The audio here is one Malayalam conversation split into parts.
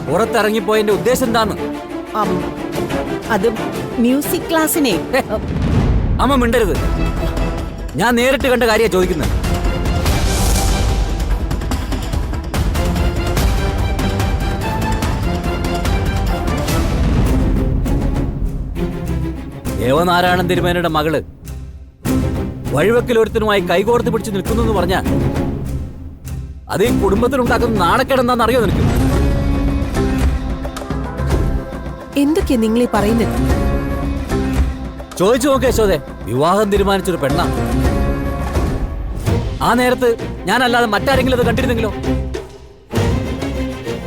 പുറത്തിറങ്ങിപ്പോയതിന്റെ ഉദ്ദേശം എന്താണ്? അത് മ്യൂസിക് ക്ലാസ്സിനെ. അമ്മ മിണ്ടരുത്. ഞാൻ നേരിട്ട് കണ്ട കാര്യ ചോദിക്കുന്നത്. ദേവനാരായണൻ തിരുമേനയുടെ മകള് വഴിവെക്കലൊരുത്തനുമായി കൈകോർത്ത് പിടിച്ച് നിൽക്കുന്നു എന്ന് പറഞ്ഞാൽ അത് ഈ കുടുംബത്തിനുണ്ടാക്കുന്ന നാണക്കേടെന്താണെന്നറിയോ നിനക്ക്? എന്തൊക്കെയാ നിങ്ങളീ പറയുന്നത്? ചോദിച്ചു നോക്കേ യശോദേ, വിവാഹം തീരുമാനിച്ചൊരു പെണ്ണ. ആ നേരത്ത് ഞാനല്ലാതെ മറ്റാരെങ്കിലും അത് കണ്ടിരുന്നെങ്കിലോ?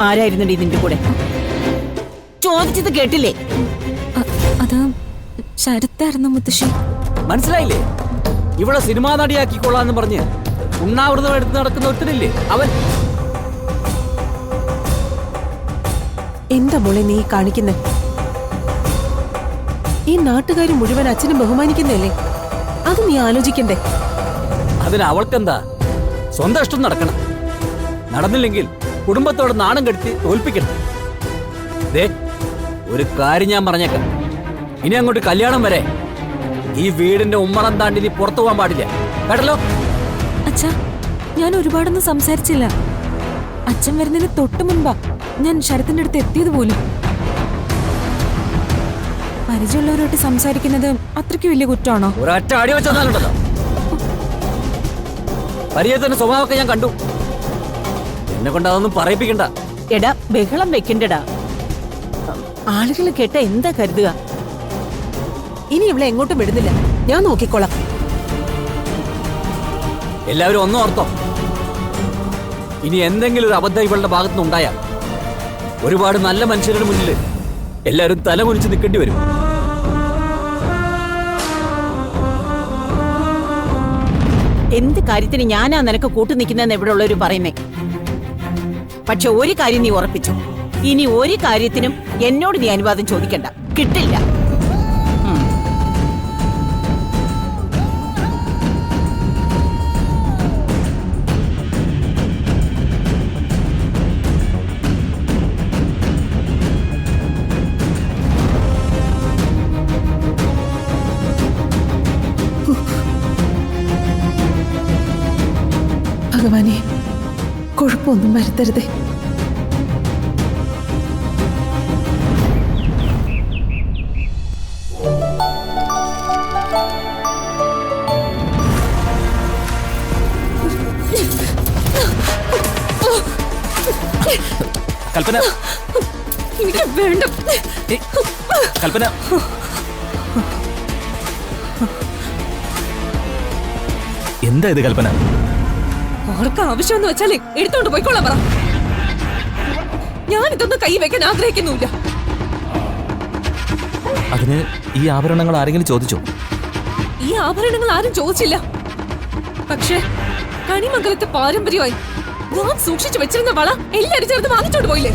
ആരായിരുന്നടി നിന്റെ കൂടെ? ചോദിച്ചത് കേട്ടില്ലേ? അത് ശരത്തായിരുന്നു മുത്തശ്ശി. മനസ്സിലായില്ലേ? ഇവിടെ സിനിമാ നടിയാക്കിക്കൊള്ളാന്ന് പറഞ്ഞ് ഉണ്ണാവൃതം എടുത്ത് നടക്കുന്ന ഒരുത്തരില്ലേ അവൻ. എന്താ മോളെ നീ കാണിക്കുന്നേ? ഈ നാട്ടുകാർ മുഴുവൻ അച്ഛനെ ബഹുമാനിക്കുന്നല്ലേ? അത് നീ ആലോചിക്കണ്ടേ? അതിന് അവൾക്കെന്താ? സ്വന്തം ഇഷ്ടം നടക്കണം. നടന്നില്ലെങ്കിൽ കുടുംബത്തോട് നാണം കെടുത്തി തോൽപ്പിക്കണം. ദേ, ഒരു കാര്യം ഞാൻ പറഞ്ഞേക്കാം. ഇനി അങ്ങോട്ട് കല്യാണം വരെ ഈ വീടിന്റെ ഉമ്മറം താണ്ടി നീ പുറത്തു പോകാൻ പാടില്ല, കേട്ടല്ലോ? അച്ഛാ, ഞാൻ ഒരുപാടൊന്നും സംസാരിച്ചില്ല. അച്ഛൻ വരുന്നതിന് തൊട്ട് മുൻപാ ഞാൻ ശരത്തിന്റെ അടുത്ത് എത്തിയത് പോലും. പരിചയമുള്ളവരോട്ട് സംസാരിക്കുന്നത് അത്രയ്ക്ക് വലിയ കുറ്റമാണോ? ഒരൊറ്റ അടി വെച്ചോ. പരിചയത്തിന്റെ സ്വഭാവമൊക്കെ ഞാൻ കണ്ടു. എന്നെ കൊണ്ട് അതൊന്നും പറയിപ്പിക്കണ്ട. എടാ, ബഹളം വെക്കണ്ടടാ. ആളുകൾ കേട്ട എന്താ കരുതുക? ഇനി ഇവിടെ എങ്ങോട്ടും വിടുന്നില്ല, ഞാൻ നോക്കിക്കോളാം. എല്ലാവരും ഒന്നും ഓർത്തോ, ഇനി എന്തെങ്കിലും ഒരു അബദ്ധം ഇവളുടെ ഭാഗത്തുനിന്ന് ഉണ്ടായാൽ ഒരുപാട് നല്ല മനുഷ്യരുടെ മുന്നിൽ എല്ലാവരും തലകുനിച്ച് നിൽക്കേണ്ടി വരും. എന്ത് കാര്യത്തിന് ഞാനാ നിനക്ക് കൂട്ടു നിൽക്കുന്നതെന്ന് ഇവിടെ ഉള്ളവര് പറയുന്നേ. പക്ഷെ ഒരു കാര്യം നീ ഉറപ്പിച്ചു, ഇനി ഒരു കാര്യത്തിനും എന്നോട് നീ അനുവാദം ചോദിക്കണ്ട, കിട്ടില്ല. ഭഗവാനെ, കുഴപ്പമൊന്നും വരുത്തരുതേ. കൽപ്പന, വേണ്ട കൽപ്പന, എന്താ ഇത് കൽപ്പന? ആർക്ക് ആവശ്യമെന്ന് വെച്ചാലേ എടുത്തോണ്ട് പോയിക്കോളാം പറ. ഞാൻ ഇതൊന്നും കൈ വെക്കാൻ ആഗ്രഹിക്കുന്നില്ല. അതിന് ഈ ആഭരണങ്ങൾ ആരെങ്കിലും ചോദിച്ചോ? ഈ ആഭരണങ്ങൾ ആരും ചോദിച്ചില്ല. പക്ഷേ കണിമംഗലത്തെ പാരമ്പര്യമായി ഞാൻ സൂക്ഷിച്ചു വെച്ചിരുന്ന വള എല്ലാരും ചേർത്ത് വാങ്ങിച്ചോണ്ട് പോയില്ലേ?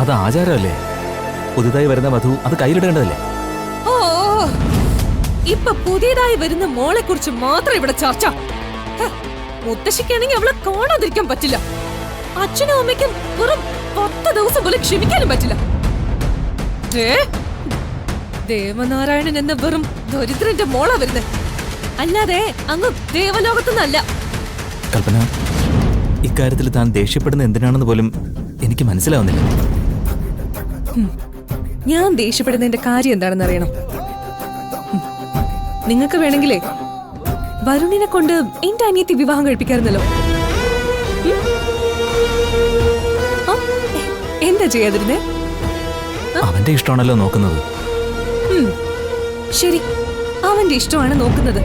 അത് ആചാരമല്ലേ? പുതുതായി വരുന്ന വധു അത് കയ്യിലിടേണ്ടതല്ലേ? ഓ, ഇപ്പൊ പുതിയതായി വരുന്ന മോളെ കുറിച്ച് മാത്രം ഇവിടെ ചർച്ച. മുത്തശ്ശിക്കാണെങ്കിൽ അവളെ കാണാതിരിക്കാൻ പറ്റില്ല. അച്ഛനും അമ്മയ്ക്കും വെറും 10 ദിവസം പോലും ക്ഷമിക്കാനും പറ്റില്ല. ദേവനാരായണൻ എന്ന വെറും ദരിദ്രന്റെ മോളാ വരുന്നത്, അല്ലാതെ അങ്ങ് ദേവലോകത്തുനിന്നല്ല. കൽപ്പന, ഇക്കാര്യത്തിൽ താൻ ദേഷ്യപ്പെടുന്ന എന്തിനാണെന്ന് പോലും എനിക്ക് മനസ്സിലാവുന്നില്ല. ഞാൻ ദേഷ്യപ്പെടുന്നതിന്റെ കാര്യം എന്താണെന്ന് അറിയണം. നിങ്ങൾക്ക് വേണമെങ്കിലേ വരുണിനെ കൊണ്ട് എന്റെ അനിയത്തി വിവാഹം കഴിപ്പിക്കാറുന്നല്ലോ. എന്താ ചെയ്യാതിരുന്നേ? അവന്റെ ഇഷ്ടമാണല്ലോ നോക്കുന്നത്. ശരി, അവന്റെ ഇഷ്ടമാണ് നോക്കുന്നത്.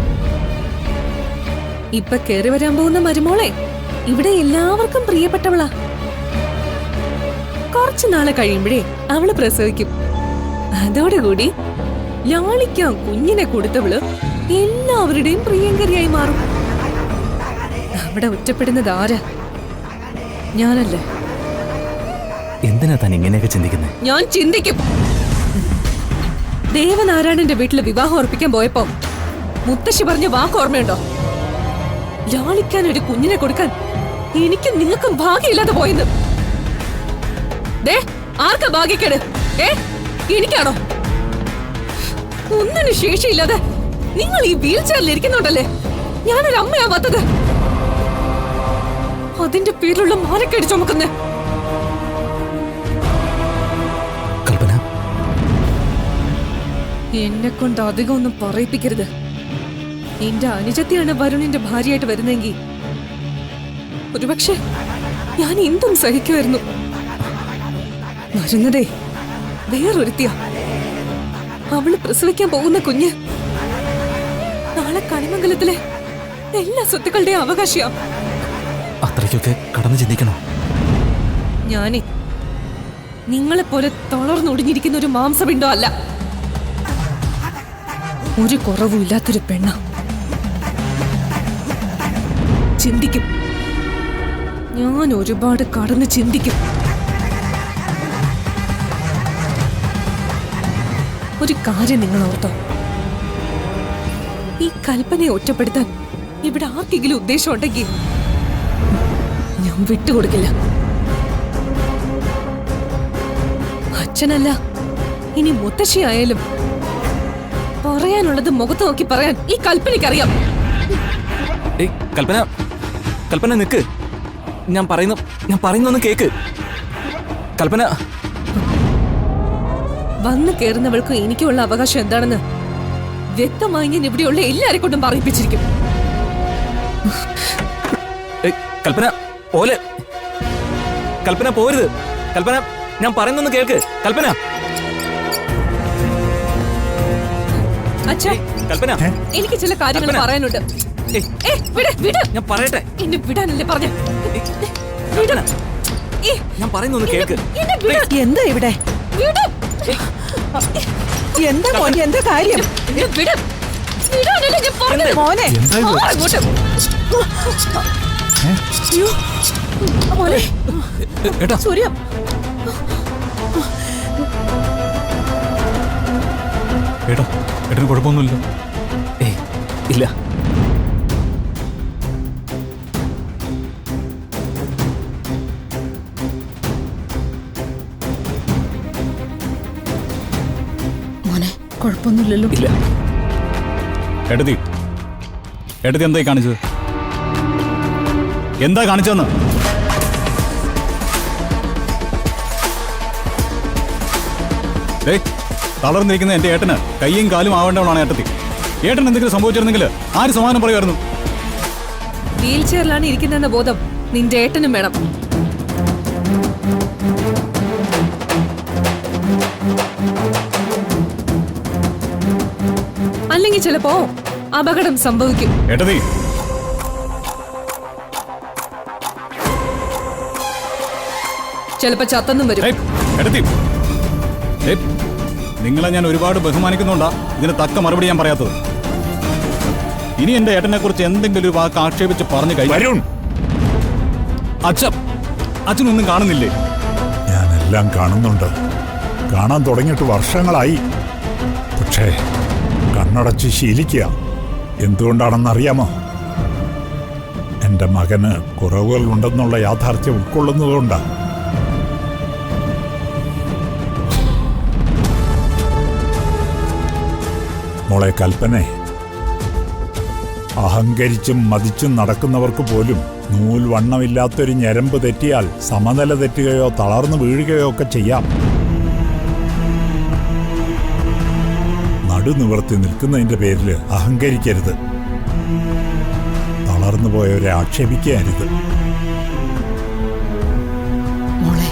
ഇപ്പൊ കേറി വരാൻ പോകുന്ന മരുമോളെ ഇവിടെ എല്ലാവർക്കും പ്രിയപ്പെട്ടവളാ. കുറച്ചു നാളെ കഴിയുമ്പോഴേ അവള് പ്രസവിക്കും. അതോടുകൂടി ലാളിക്കാൻ കുഞ്ഞിനെ കൊടുത്തവള് എല്ലാവരുടെയും പ്രിയങ്കരിയായി മാറും. അവിടെ ഒറ്റപ്പെടുന്നത് ആരാ? ഞാനല്ലേ. എന്തിനാ താൻ ഇങ്ങനെയൊക്കെ ചിന്തിക്കുന്നത്? ഞാൻ ചിന്തിക്കും. ദേവനാരായണന്റെ വീട്ടില് വിവാഹം ഉറപ്പിക്കാൻ പോയപ്പോ മുത്തശ്ശി പറഞ്ഞ വാക്ക് ഓർമ്മയുണ്ടോ? ലാളിക്കാൻ ഒരു കുഞ്ഞിനെ കൊടുക്കാൻ എനിക്കും നിങ്ങൾക്കും ഭാഗ്യമില്ലാതെ പോയെന്ന്. ദേ ആർക്കാ ഭാഗ്യക്കേട്? എനിക്കാണോ? ഒന്നിനും ശേഷിയില്ലാതെ നിങ്ങൾ ഈ വീൽ ചെയറിൽ ഇരിക്കുന്നുണ്ടല്ലേ? ഞാനൊരു അമ്മയാവാത്തത് അതിന്റെ പേരിലുള്ള മാനക്കേട് ചുമക്കുന്നേ. കൽപ്പന, എന്നെ കൊണ്ട് അധികം ഒന്നും പറയിപ്പിക്കരുത്. എന്റെ അനുജത്തിയാണ് വരുണിന്റെ ഭാര്യയായിട്ട് വരുന്നെങ്കിൽ ഒരുപക്ഷെ ഞാൻ എന്തും സഹിക്കുമായിരുന്നു. വരുന്നതേ വേറൊരുത്തിയാ. അവള് പ്രസവിക്കാൻ പോകുന്ന കുഞ്ഞ് നാളെ കണിമംഗലത്തിലെ എല്ലാ സ്വത്തുക്കളുടെയും അവകാശിയാ. അത്രയ്ക്കൊക്കെ കടന്നു ചിന്തിക്കണം. ഞാനേ നിങ്ങളെപ്പോലെ തളർന്നൊടിഞ്ഞിരിക്കുന്ന ഒരു മാംസപിണ്ടോ അല്ല. ഒരു കുറവും ഇല്ലാത്തൊരു പെണ്ണ. ചിന്തിക്കും, ഞാൻ ഒരുപാട് കടന്ന് ചിന്തിക്കും. ഒരു കാര്യം നിങ്ങൾ ഓർത്തോ, ഈ കൽപ്പനയെ ഒറ്റപ്പെടുത്താൻ ഇവിടെ ആർക്കെങ്കിലും ഉദ്ദേശം ഉണ്ടെങ്കിൽ ഞാൻ വിട്ടുകൊടുക്കില്ല. അച്ഛനല്ല, ഇനി മുത്തശ്ശിയായാലും പറയാനുള്ളത് മുഖത്ത് നോക്കി പറയാൻ ഈ കൽപ്പനയ്ക്കറിയാം. കൽപ്പന, കൽപ്പന നിക്ക്. ഞാൻ പറയുന്നൊന്ന് കേക്ക്. കൽപ്പന, വന്നു കയറുന്നവൾക്ക് എനിക്കുള്ള അവകാശം എന്താണെന്ന് വ്യക്തമായി ഞാൻ ഇവിടെയുള്ള എല്ലാരെ കൊണ്ടും പറയിപ്പിച്ചിരിക്കും. കൽപ്പന പോലെ, കൽപ്പന പോരുത്. കൽപ്പന, ഞാൻ പറയുന്നൊന്ന് കേൾക്ക്. കൽപ്പന, അച്ഛാ, കൽപ്പന, എനിക്ക് ചില കാര്യങ്ങൾ പറയാനുണ്ട്. ഞാൻ പറയട്ടെ. എന്നെ വിടാനല്ലേ പറഞ്ഞ? ഞാൻ പറയുന്നൊന്ന് കേൾക്ക്. എന്താ ഇവിടെ? എന്താ മോനെ, എന്താ കാര്യം? മോനെ, ഏട്ടാ, സൂര്യ, ഏട്ടാ, ഏട്ടന് കുഴപ്പമൊന്നുമില്ല. ഏയ് ഇല്ല. മോനെ, കുഴപ്പമൊന്നുമില്ലല്ലോ. ഇല്ല. എടുത്തി എന്തായി കാണിച്ചത്? എന്താ കാണിച്ചതെന്ന്? തളർന്നിരിക്കുന്ന എന്റെ ഏട്ടന് കയ്യും കാലും ആവേണ്ടവളാണ് ഏട്ടത്തി. ഏട്ടൻ എന്തെങ്കിലും സംഭവിച്ചിരുന്നെങ്കിൽ ആര് സമാധാനം പറയുമായിരുന്നു? വീൽ ചെയറിലാണ് ഇരിക്കുന്നതെന്ന ബോധം നിന്റെ ഏട്ടനും വേണം. അല്ലെങ്കിൽ ചിലപ്പോ അപകടം സംഭവിക്കും. ഏട്ടത്തി, ചിലപ്പോ ചത്തെന്നും വരും. ഏട്ടത്തി, നിങ്ങളെ ഞാൻ ഒരുപാട് ബഹുമാനിക്കുന്നുണ്ടാ ഇതിന് തക്ക മറുപടി ഞാൻ പറയാത്തത്. ഇനി എന്റെ ഏട്ടനെ കുറിച്ച് എന്തെങ്കിലും ഒരു വാക്ക് ആക്ഷേപിച്ച് പറഞ്ഞു കഴിഞ്ഞു. അച്ഛനൊന്നും കാണുന്നില്ലേ? ഞാനെല്ലാം കാണുന്നുണ്ട്. കാണാൻ തുടങ്ങിയിട്ട് വർഷങ്ങളായി. പക്ഷേ കണ്ണടച്ച് ശീലിക്കുക. എന്തുകൊണ്ടാണെന്നറിയാമോ? എൻ്റെ മകന് കുറവുകൾ ഉണ്ടെന്നുള്ള യാഥാർത്ഥ്യം ഉൾക്കൊള്ളുന്നതുകൊണ്ടാണ്. മോളെ കൽപ്പനെ, അഹങ്കരിച്ചും മതിച്ചും നടക്കുന്നവർക്ക് പോലും നൂൽ വണ്ണമില്ലാത്തൊരു ഞരമ്പ് തെറ്റിയാൽ സമനില തെറ്റുകയോ തളർന്നു വീഴുകയോ ഒക്കെ ചെയ്യാം. നടുനിവർത്തി നിൽക്കുന്നതിന്റെ പേരിൽ അഹങ്കരിക്കരുത്. തളർന്നു പോയവരെ ആക്ഷേപിക്കരുത്. മോളെ,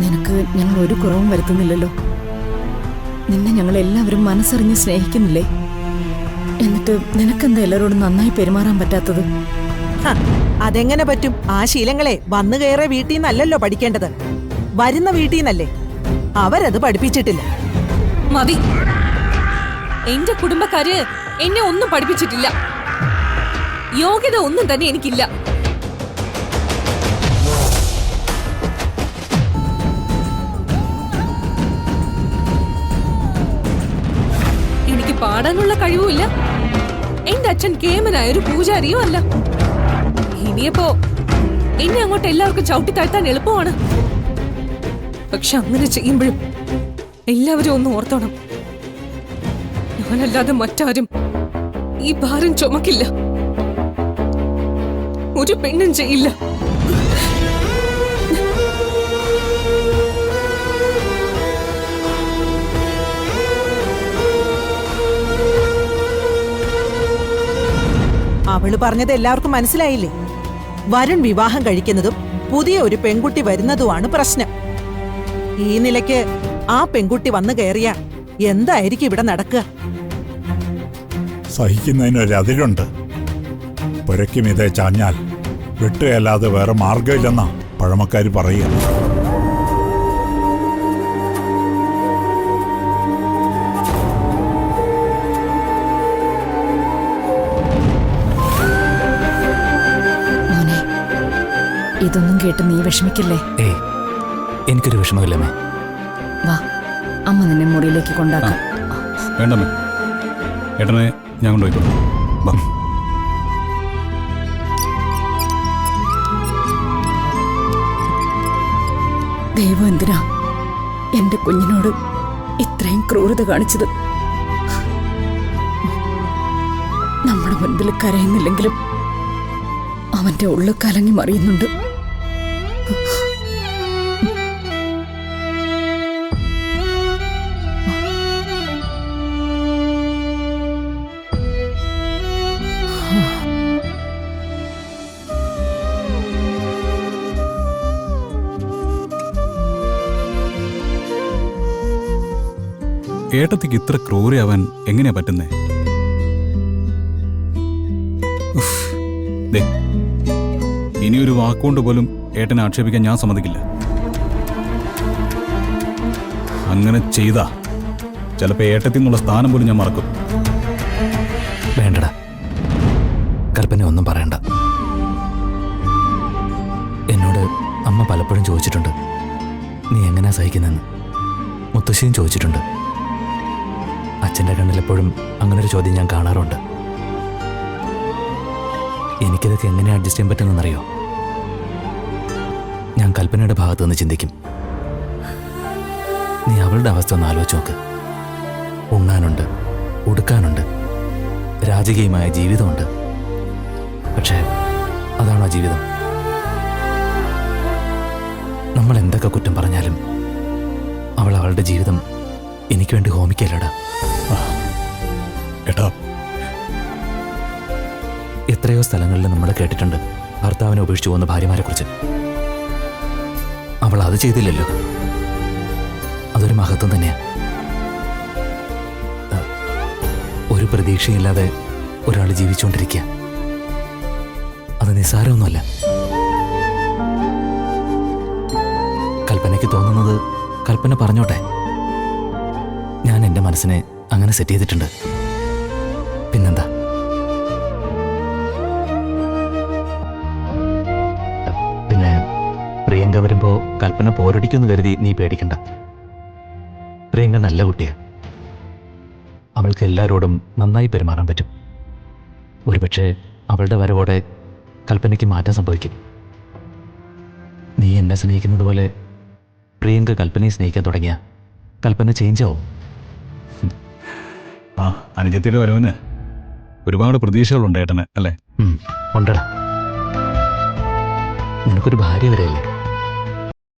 നിനക്ക് ഞങ്ങൾ ഒരു കുറവും വരുത്തുന്നില്ലല്ലോ. നിന്നെ ഞങ്ങൾ എല്ലാവരും മനസ്സറിഞ്ഞ് സ്നേഹിക്കുന്നില്ലേ? എന്നിട്ട് നിനക്കെന്താ എല്ലാവരോടും നന്നായി പെരുമാറാൻ പറ്റാത്തത്? അതെങ്ങനെ പറ്റും? ആ ശീലങ്ങളെ വന്നു കയറിയ വീട്ടിൽ നിന്നല്ലല്ലോ പഠിക്കേണ്ടത്, വരുന്ന വീട്ടിൽ നിന്നല്ലേ. അവരത് പഠിപ്പിച്ചിട്ടില്ല. മതി. എന്റെ കുടുംബക്കാര് എന്നെ ഒന്നും പഠിപ്പിച്ചിട്ടില്ല. യോഗ്യത ഒന്നും തന്നെ എനിക്കില്ല. എനിക്ക് പാടാനുള്ള കഴിവുമില്ല. എന്റെ അച്ഛൻ കേമനായ ഒരു പൂജാരിയും അല്ല. ഇനിയപ്പോ എന്നെ അങ്ങോട്ട് എല്ലാവർക്കും ചവിട്ടി താഴ്ത്താൻ എളുപ്പമാണ്. പക്ഷെ അങ്ങനെ ചെയ്യുമ്പോഴും എല്ലാവരും ഒന്ന് ഓർത്തോണം, ഞാനല്ലാതെ മറ്റാരും ഈ ഭാരം ചുമക്കില്ല, ഒരു പെണ്ണും ചെയ്യില്ല. അവള് പറഞ്ഞത് എല്ലാവർക്കും മനസ്സിലായില്ലേ? വരുൺ വിവാഹം കഴിക്കുന്നതും പുതിയ ഒരു പെൺകുട്ടി വരുന്നതുമാണ് പ്രശ്നം. ഈ നിലയ്ക്ക് ആ പെൺകുട്ടി വന്നു കയറിയ എന്തായിരിക്കും ഇവിടെ നടക്കുക? സഹിക്കുന്നതിനൊരതിരുണ്ട്. പുരയ്ക്കുമിതേ ചാഞ്ഞാൽ വെട്ടുകയല്ലാതെ വേറെ മാർഗമില്ലെന്നാ പഴമക്കാർ പറയുക. മോനെ, ഇതൊന്നും കേട്ട് നീ വിഷമിക്കില്ലേ? ഏയ്, എനിക്കൊരു വിഷമമില്ലമ്മേ. വാ, അമ്മ നിന്നെ മുറിയിലേക്ക് കൊണ്ടാക്കാം. വേണ്ടമ്മേ, ഏട്ടനെ ഞാൻ കൊണ്ടുപോയിക്കോളാം. വാ. ദൈവം എന്തിനാ എന്റെ കുഞ്ഞിനോട് ഇത്രയും ക്രൂരത കാണിച്ചത്? നമ്മുടെ മുൻപിൽ കരയുന്നില്ലെങ്കിലും അവന്റെ ഉള്ളു കലങ്ങി മറിയുന്നുണ്ട്. ഏട്ടത്തിക്ക് ഇത്ര ക്രൂരയാവാൻ എങ്ങനെയാ പറ്റുന്നേ? ദേ, ഇനിയൊരു വാക്കുകൊണ്ട് പോലും ഏട്ടനെ ആക്ഷേപിക്കാൻ ഞാൻ സമ്മതിക്കില്ല. അങ്ങനെ ചെയ്താ ചിലപ്പോ ഏട്ടത്തിൽ നിന്നുള്ള സ്ഥാനം പോലും ഞാൻ മറക്കും. വേണ്ടടാ, കൽപ്പന ഒന്നും പറയണ്ട. എന്നോട് അമ്മ പലപ്പോഴും ചോദിച്ചിട്ടുണ്ട്, നീ എങ്ങനെയാ സഹിക്കുന്നെന്ന്. മുത്തശ്ശിയും ചോദിച്ചിട്ടുണ്ട്. അച്ഛൻ്റെ കണ്ണിലെപ്പോഴും അങ്ങനൊരു ചോദ്യം ഞാൻ കാണാറുണ്ട്. എനിക്കിതൊക്കെ എങ്ങനെ അഡ്ജസ്റ്റ് ചെയ്യാൻ പറ്റുമെന്നറിയോ? ഞാൻ കൽപ്പനയുടെ ഭാഗത്ത് നിന്ന് ചിന്തിക്കും. നീ അവളുടെ അവസ്ഥ ഒന്ന് ആലോചിച്ച് നോക്ക്. ഉണ്ണാനുണ്ട്, ഉടുക്കാനുണ്ട്, രാജകീയമായ ജീവിതമുണ്ട്. പക്ഷേ അതാണോ ജീവിതം? നമ്മൾ എന്തൊക്കെ കുറ്റം പറഞ്ഞാലും അവൾ അവളുടെ ജീവിതം എനിക്ക് വേണ്ടി ഹോമിക്കല്ലടാ. ഏട്ടാ, എത്രയോ സ്ഥലങ്ങളിൽ നമ്മൾ കേട്ടിട്ടുണ്ട് ഭർത്താവിനെ ഉപേക്ഷിച്ചു പോകുന്ന ഭാര്യമാരെ കുറിച്ച്. അവൾ അത് ചെയ്തില്ലല്ലോ. അതൊരു മഹത്വം തന്നെയാ. ഒരു പ്രതീക്ഷയില്ലാതെ ഒരാൾ ജീവിച്ചുകൊണ്ടിരിക്കുക, അത് നിസ്സാരമൊന്നുമല്ല. കൽപ്പനയ്ക്ക് തോന്നുന്നത് കൽപ്പന പറഞ്ഞോട്ടെ. ഞാൻ എൻ്റെ മനസ്സിനെ അങ്ങനെ സെറ്റ് ചെയ്തിട്ടുണ്ട്. പിന്നെന്താ? പിന്നെ പ്രിയങ്ക വരുമ്പോ കൽപ്പന പോരടിക്കുമെന്ന് കരുതി നീ പേടിക്കണ്ട. പ്രിയങ്ക നല്ല കുട്ടിയാ. അവൾക്ക് എല്ലാവരോടും നന്നായി പെരുമാറാൻ പറ്റും. ഒരുപക്ഷെ അവളുടെ വരവോടെ കൽപ്പനയ്ക്ക് മാറ്റം സംഭവിക്കും. നീ എന്നെ സ്നേഹിക്കുന്നത് പോലെ പ്രിയങ്ക കൽപ്പനയെ സ്നേഹിക്കാൻ തുടങ്ങിയ കൽപ്പന ചേഞ്ച് ആവും. ആ അനുജത്തിയുടെ വരവിന് ഒരുപാട് പ്രതീക്ഷകളുണ്ട് ഏട്ടന്, അല്ലേ? ഉണ്ടടാ. നിനക്കൊരു ഭാര്യ വരെയല്ലേ?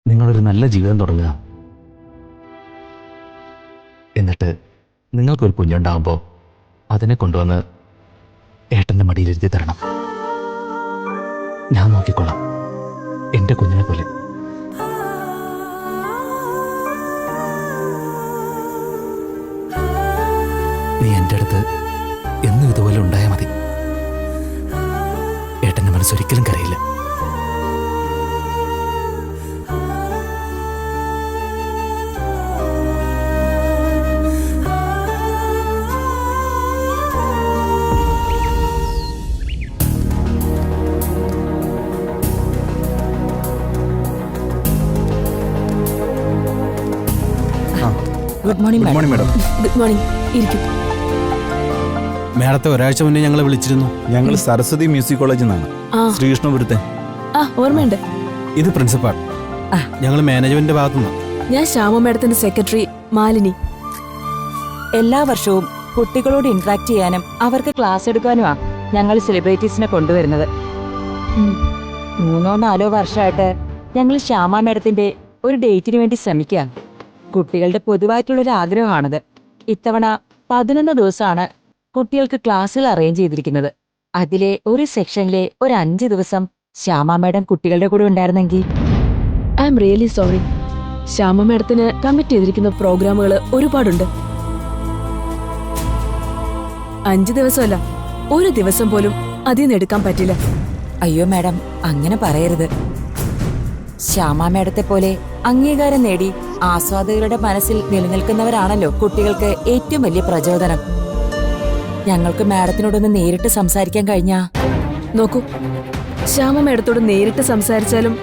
നിങ്ങളൊരു നല്ല ജീവിതം തുടങ്ങുക. എന്നിട്ട് നിങ്ങൾക്കൊരു കുഞ്ഞുണ്ടാകുമ്പോൾ അതിനെ കൊണ്ടുവന്ന് ഏട്ടൻ്റെ മടിയിലിരുത്തി തരണം. ഞാൻ നോക്കിക്കൊള്ളാം, എൻ്റെ കുഞ്ഞിനെ പോലെ. നീ എൻ്റെ അടുത്ത് എന്നും ഇതുപോലെ ഉണ്ടായാൽ മതി. ഏട്ടൻ്റെ മനസ്സൊരിക്കലും കരയില്ല. Good morning good morning madam. Good morning. ഇരിക്കും. മാഡത്തെ ഒരാഴ്ച മുന്നേ ഞങ്ങളെ വിളിച്ചിരുന്നു. ഞങ്ങൾ സരസ്വതി മ്യൂസിക് കോളേജിൽ നിന്നാണ്, ശ്രീകൃഷ്ണപുരത്തെ. ഓർമ്മയുണ്ട്. ഇത് പ്രിൻസിപ്പാൾ. ഞങ്ങൾ മാനേജ്മെന്റിന്റെ ഭാഗത്തുനിന്ന്. ഞാൻ ശ്യാമ മാഡത്തിന്റെ സെക്രട്ടറി മാലിനി. എല്ലാ വർഷവും കുട്ടികളോട് ഇന്ററാക്ട് ചെയ്യാനും അവർക്ക് ക്ലാസ് എടുക്കാനുമാ ഞങ്ങൾ സെലിബ്രിറ്റീസിനെ കൊണ്ടുവരുന്നത്. 3-4 വർഷമായിട്ട് ഞങ്ങൾ ശ്യാമ മാഡത്തിന്റെ ഒരു ഡേറ്റിന് വേണ്ടി ശ്രമിക്കുക. കുട്ടികളുടെ പൊതുവായിട്ടുള്ളൊരു ആഗ്രഹമാണത്. ഇത്തവണ 11 ദിവസമാണ് കുട്ടികൾക്ക് ക്ലാസ്സുകൾ അറേഞ്ച് ചെയ്തിരിക്കുന്നത്. അതിലെ ഒരു സെക്ഷനിലെ ഒരു 5 ദിവസം ശ്യാമ മാഡം കുട്ടികളുടെ കൂടെ ഉണ്ടായിരുന്നെങ്കിൽ. I am really sorry. Shyama മാഡത്തിന് കമ്മിറ്റ് ചെയ്തിരിക്കുന്ന പ്രോഗ്രാമുകൾ ഒരുപാടുണ്ട്. 5 ദിവസമല്ല, ഒരു ദിവസം പോലും അതിൽ നിന്ന് എടുക്കാൻ പറ്റില്ല. അയ്യോ മാഡം, അങ്ങനെ പറയരുത്. ശ്യാമ മാഡത്തെ പോലെ അംഗീകാരം നേടി ആസ്വാദകരുടെ മനസ്സിൽ നിലനിൽക്കുന്നവരാണല്ലോ കുട്ടികൾക്ക് ഏറ്റവും വലിയ പ്രചോദനം. ഞങ്ങൾക്ക് മാഡത്തിനോടൊന്ന് നേരിട്ട് സംസാരിക്കാൻ കഴിഞ്ഞാ. നോക്കൂ, ശ്യാമ മാഡത്തോട് നേരിട്ട് സംസാരിച്ചാലും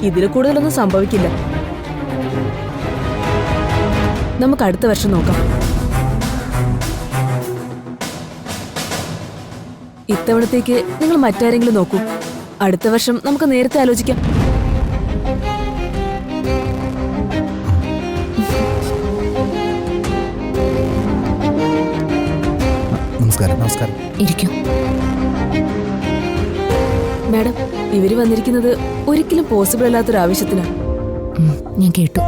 ഇതിൽ കൂടുതലൊന്നും സംഭവിക്കില്ല. നമുക്ക് അടുത്ത വർഷം നോക്കാം. ഇത്തവണത്തേക്ക് നിങ്ങൾ മറ്റാരെങ്കിലും നോക്കൂ. അടുത്ത വർഷം നമുക്ക് നേരത്തെ ആലോചിക്കാം. നമസ്കാരം. ഇരിക്കും. മാഡം, ഇവര് വന്നിരിക്കുന്നത് ഒരിക്കലും പോസിബിൾ അല്ലാത്തൊരു ആവശ്യത്തിനാണ്. ഞാൻ കേട്ടു.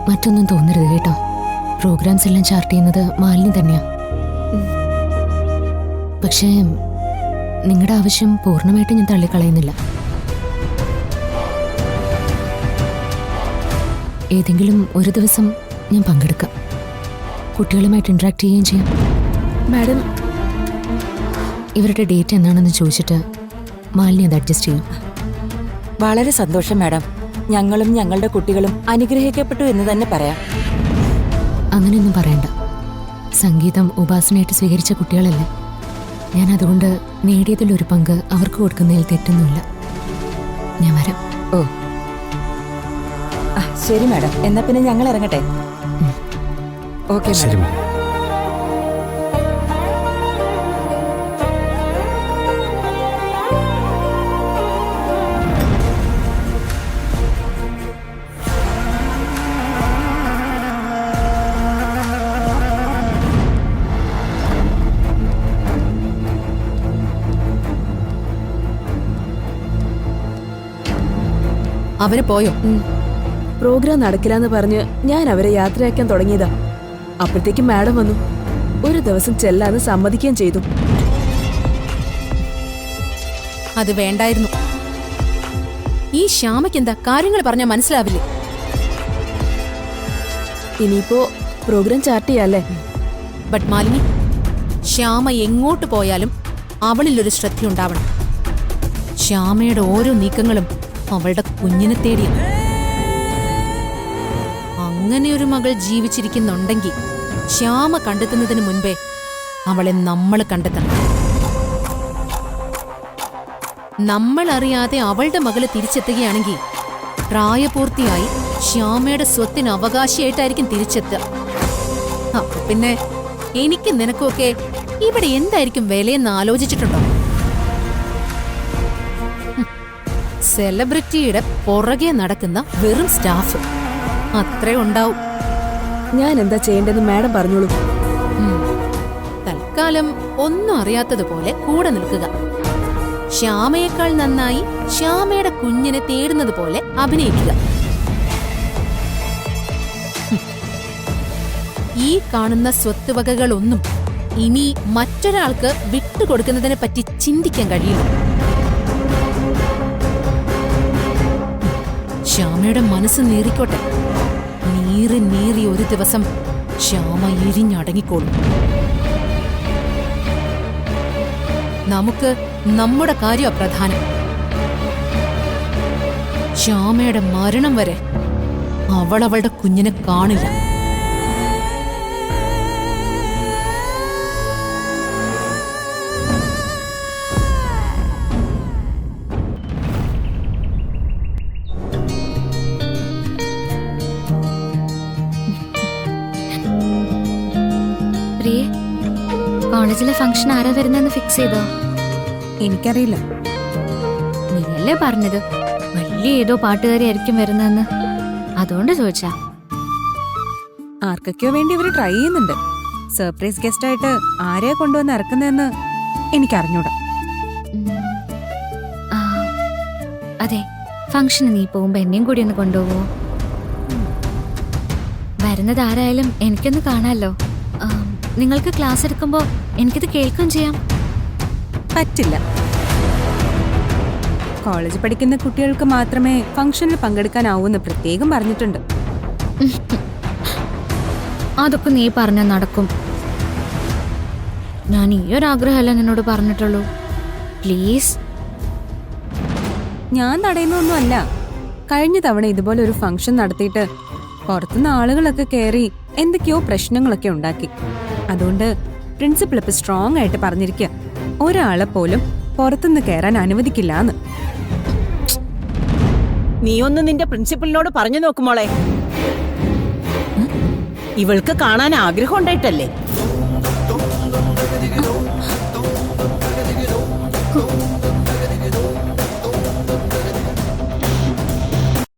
മറ്റൊന്നും തോന്നരുത് കേട്ടോ. പ്രോഗ്രാംസ് എല്ലാം ചാർട്ട് ചെയ്യുന്നത് മാലിനി തന്നെയാ. പക്ഷേ നിങ്ങളുടെ ആവശ്യം പൂർണ്ണമായിട്ട് ഞാൻ തള്ളിക്കളയുന്നില്ല. ഏതെങ്കിലും ഒരു ദിവസം ഞാൻ പങ്കെടുക്കാം. കുട്ടികളുമായിട്ട് ഇന്ററാക്ട് ചെയ്യുകയും ചെയ്യാം. മാഡം, ഇവരുടെ ഡേറ്റ് എന്നാണെന്ന് ചോദിച്ചിട്ട് മാലിനി അത് അഡ്ജസ്റ്റ് ചെയ്യും. വളരെ സന്തോഷം മാഡം. ഞങ്ങളും ഞങ്ങളുടെ കുട്ടികളും അനുഗ്രഹിക്കപ്പെട്ടു എന്ന് തന്നെ പറയാം. അങ്ങനെയൊന്നും പറയണ്ട. സംഗീതം ഉപാസനയായിട്ട് സ്വീകരിച്ച കുട്ടികളല്ലേ. ഞാൻ അതുകൊണ്ട് നേടിയതിലൊരു പങ്ക് അവർക്ക് കൊടുക്കുന്നതിൽ തെറ്റൊന്നുമില്ല. ഞാൻ വരാം. ഓ ശരി മാഡം, എന്നാ പിന്നെ ഞങ്ങൾ ഇറങ്ങട്ടെ. Okay madam. അവര് പോയോ? പ്രോഗ്രാം നടക്കില്ലെന്ന് പറഞ്ഞ് ഞാൻ അവരെ യാത്രയാക്കാൻ തുടങ്ങിയതാ. അപ്പോഴത്തേക്കും മാഡം വന്നു. ഒരു ദിവസം ചെല്ലാന്ന് സമ്മതിക്കുകയും ചെയ്തു. അത് വേണ്ടായിരുന്നു. ഈ ശ്യാമയ്ക്ക് എന്താ കാര്യങ്ങൾ പറഞ്ഞാൽ മനസ്സിലാവില്ലേ? ഇനിയിപ്പോ പ്രോഗ്രാം ചാർട്ട് ചെയ്യാല്ലേ? ബട്ട് മാലിനി, ശ്യാമ എങ്ങോട്ട് പോയാലും അവളിലൊരു ശ്രദ്ധയുണ്ടാവണം. ശ്യാമയുടെ ഓരോ നീക്കങ്ങളും അവളുടെ കുഞ്ഞിനെ തേടിയാണ്. അങ്ങനെ ഒരു മകൾ ജീവിച്ചിരിക്കുന്നുണ്ടെങ്കിൽ ശ്യാമ കണ്ടെത്തുന്നതിന് മുൻപേ അവളെ നമ്മൾ കണ്ടെത്തണം. നമ്മൾ അറിയാതെ അവളുടെ മകള് തിരിച്ചെത്തുകയാണെങ്കിൽ പ്രായപൂർത്തിയായി ശ്യാമയുടെ സ്വത്തിന് അവകാശിയായിട്ടായിരിക്കും തിരിച്ചെത്തുക. പിന്നെ എനിക്ക് നിനക്കൊക്കെ ഇവിടെ എന്തായിരിക്കും വിലയെന്ന് ആലോചിച്ചിട്ടുണ്ടോ? സെലിബ്രിറ്റിയുടെ പുറകെ നടക്കുന്ന വെറും സ്റ്റാഫ് അത്രേ ഉണ്ടാവും. ഞാൻ എന്താ ചെയ്യേണ്ടതെന്ന് മാഡം പറഞ്ഞോളൂ. തൽക്കാലം ഒന്നും അറിയാത്തതുപോലെ കൂടെ നിൽക്കുക. ശ്യാമയേക്കാൾ നന്നായി ശ്യാമയുടെ കുഞ്ഞിനെ തേടുന്നത് പോലെ അഭിനയിക്കുക. ഈ കാണുന്ന സ്വത്തുവകകളൊന്നും ഇനി മറ്റൊരാൾക്ക് വിട്ടുകൊടുക്കുന്നതിനെ പറ്റി ചിന്തിക്കാൻ കഴിയില്ല. ശ്യാമയുടെ മനസ്സ് നീറിക്കോട്ടെ. നീറി ഒരു ദിവസം ശ്യാമ എരിഞ്ഞടങ്ങിക്കോളും. നമുക്ക് നമ്മുടെ കാര്യം പ്രധാനം. ശ്യാമയുടെ മരണം വരെ അവളുടെ കുഞ്ഞിനെ കാണില്ല. കോളേജിലെ ഫംഗ്ഷൻ ആരാ വരുന്നെന്ന് ഫിക്സ് ചെയ്തോ? എനിക്കറിയില്ല. നീയല്ലേ പറഞ്ഞത് വലിയ ഏതോ പാട്ടുകാരി ആയിരിക്കും വരുന്നതെന്ന്. അതുകൊണ്ട് ചോദിച്ചാ. ആർക്കൊക്കെയോ വേണ്ടി ഇവര് ട്രൈ ചെയ്യുന്നുണ്ട്. സർപ്രൈസ് ഗസ്റ്റ് ആയിട്ട് ആരെയാ കൊണ്ടുവന്ന് ഇറക്കുന്നതെന്ന് എനിക്കറിഞ്ഞൂടാ. ഉം. ആ, അതെ, ഫംഗ്ഷന് നീ പോകുമ്പോ എന്നെയും കൂടി ഒന്ന് കൊണ്ടുപോവോ? വരുന്നത് ആരായാലും എനിക്കൊന്ന് കാണാമല്ലോ. നിങ്ങൾക്ക് ക്ലാസ് എടുക്കുമ്പോ എനിക്കിത് കേൾക്കുകയും ചെയ്യാം. പറ്റില്ല. കോളേജ് പഠിക്കുന്ന കുട്ടികൾക്ക് മാത്രമേ ഫംഗ്ഷനിൽ പങ്കെടുക്കാനാവൂന്ന് പ്രത്യേകം പറഞ്ഞിട്ടുണ്ട്. അതൊക്കെ നീ പറഞ്ഞാൽ നടക്കും. ഞാൻ ഈ ഒരു ആഗ്രഹമല്ല നിന്നോട് പറഞ്ഞിട്ടുള്ളൂ. പ്ലീസ്. ഞാൻ തടയുന്നൊന്നുമല്ല. കഴിഞ്ഞ തവണ ഇതുപോലെ ഒരു ഫംഗ്ഷൻ നടത്തിയിട്ട് പുറത്തുനിന്ന് ആളുകളൊക്കെ കയറി എന്തൊക്കെയോ പ്രശ്നങ്ങളൊക്കെ ഉണ്ടാക്കി. അതുകൊണ്ട് പ്രിൻസിപ്പൽ ഇപ്പൊ സ്ട്രോങ് ആയിട്ട് പറഞ്ഞിരിക്കുക, ഒരാളെ പോലും പുറത്തുനിന്ന് കയറാൻ അനുവദിക്കില്ലാന്ന്. നീ ഒന്ന് നിന്റെ പ്രിൻസിപ്പലിനോട് പറഞ്ഞു നോക്കുമോളെ. ഇവൾക്ക് കാണാൻ ആഗ്രഹം ഉണ്ടായിട്ടല്ലേ?